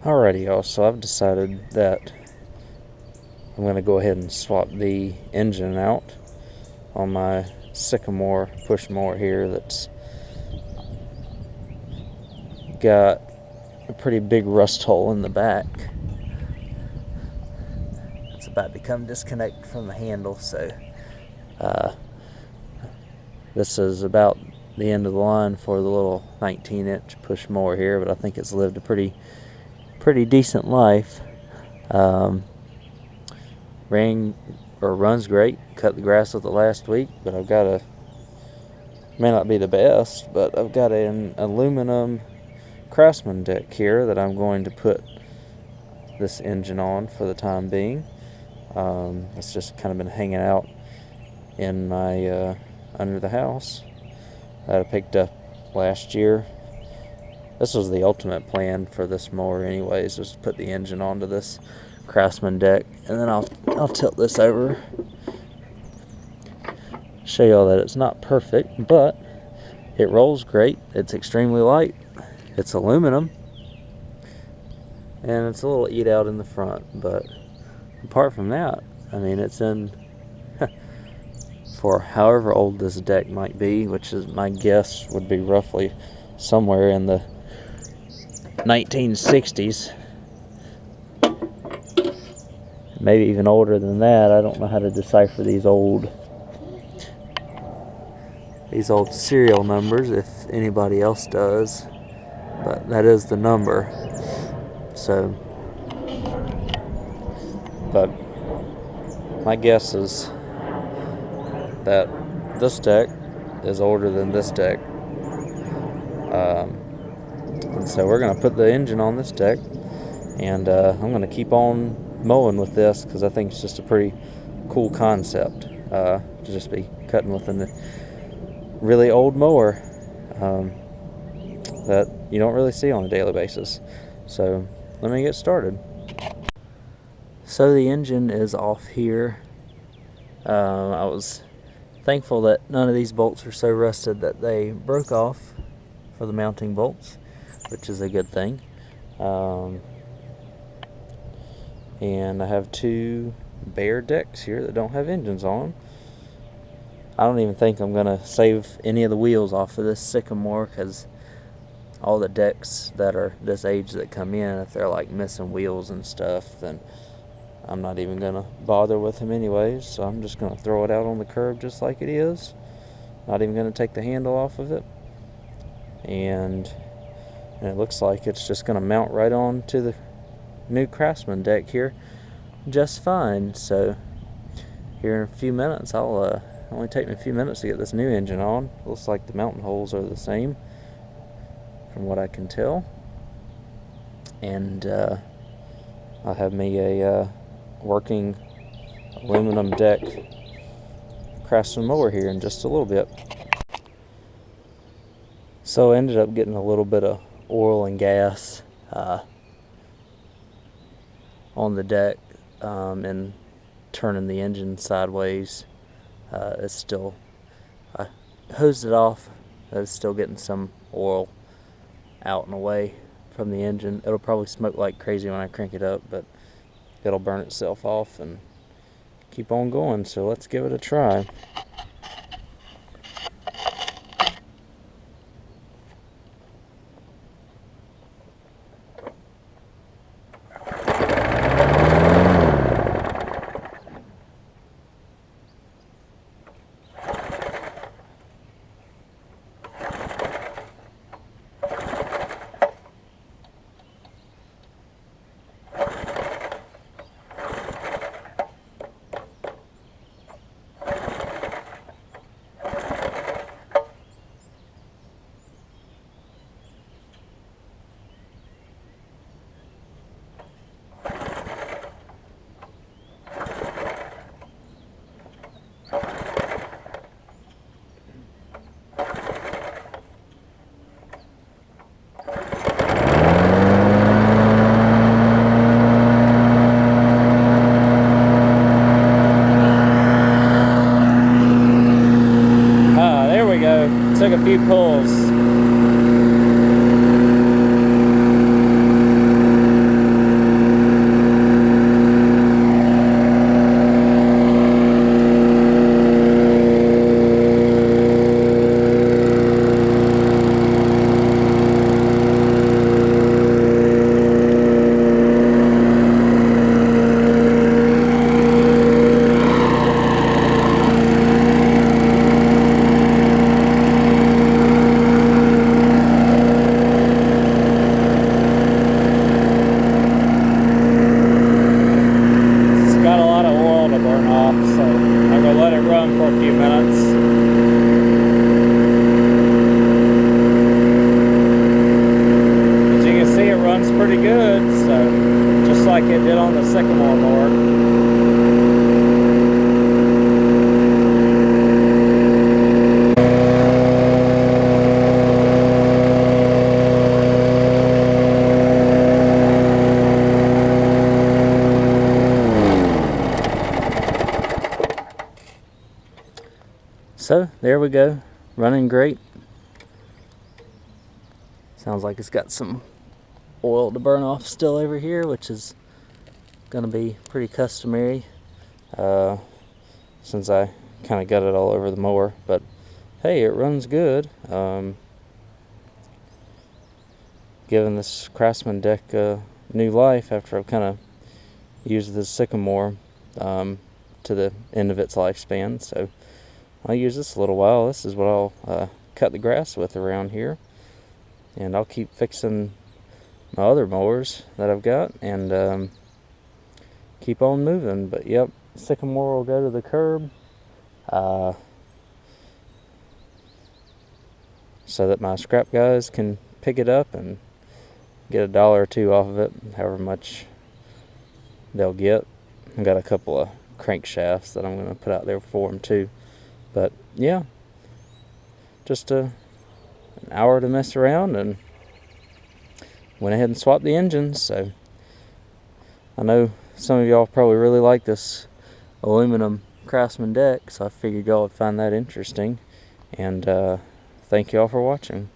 Alrighty, y'all, so I've decided that I'm going to go ahead and swap the engine out on my Sycamore push mower here that's got a pretty big rust hole in the back. It's about to come disconnect from the handle, so this is about the end of the line for the little 19-inch push mower here, but I think it's lived a pretty decent life. Runs great. Cut the grass with it last week, but I've got may not be the best, but I've got an aluminum Craftsman deck here that I'm going to put this engine on for the time being. It's just kind of been hanging out in my under the house that I picked up last year. This was the ultimate plan for this mower anyways, was to put the engine onto this Craftsman deck, and then I'll tilt this over, show y'all that it's not perfect, but it rolls great. It's extremely light. It's aluminum, and it's a little eat out in the front, but apart from that, I mean, it's in for however old this deck might be, which is my guess would be roughly somewhere in the 1960s, maybe even older than that. I don't know how to decipher these old serial numbers, if anybody else does, but that is the number. So, but my guess is that this deck is older than this deck. And so we're going to put the engine on this deck, and I'm going to keep on mowing with this because I think it's just a pretty cool concept to just be cutting with a really old mower that you don't really see on a daily basis. So let me get started. So the engine is off here. I was thankful that none of these bolts are so rusted that they broke off for the mounting bolts, which is a good thing. And I have two bare decks here that don't have engines on. I don't even think I'm going to save any of the wheels off of this Sycamore, because all the decks that are this age that come in, if they're like missing wheels and stuff, then I'm not even going to bother with them anyways. So I'm just going to throw it out on the curb just like it is. Not even going to take the handle off of it. And it looks like it's just going to mount right on to the new Craftsman deck here just fine. So here in a few minutes, only take me a few minutes to get this new engine on. Looks like the mounting holes are the same from what I can tell. And I'll have me a working aluminum deck Craftsman mower here in just a little bit. So I ended up getting a little bit of oil and gas on the deck and turning the engine sideways. It's still, I hosed it off, but it's still getting some oil out and away from the engine. It'll probably smoke like crazy when I crank it up, but it'll burn itself off and keep on going. So let's give it a try. runs pretty good, so just like it did on the Sycamore mower. So there we go, running great. Sounds like it's got some oil to burn off still over here, which is gonna be pretty customary since I kind of got it all over the mower. But hey, it runs good. Giving this Craftsman deck new life after I've kind of used the Sycamore to the end of its lifespan. So I'll use this a little while. This is what I'll cut the grass with around here, and I'll keep fixing my other mowers that I've got and keep on moving. But yep, Sycamore will go to the curb so that my scrap guys can pick it up and get $1 or $2 off of it, however much they'll get. I've got a couple of crankshafts that I'm going to put out there for them too. But yeah, just an hour to mess around and went ahead and swapped the engines. So I know some of y'all probably really like this aluminum Craftsman deck, so I figured y'all would find that interesting. And thank y'all for watching.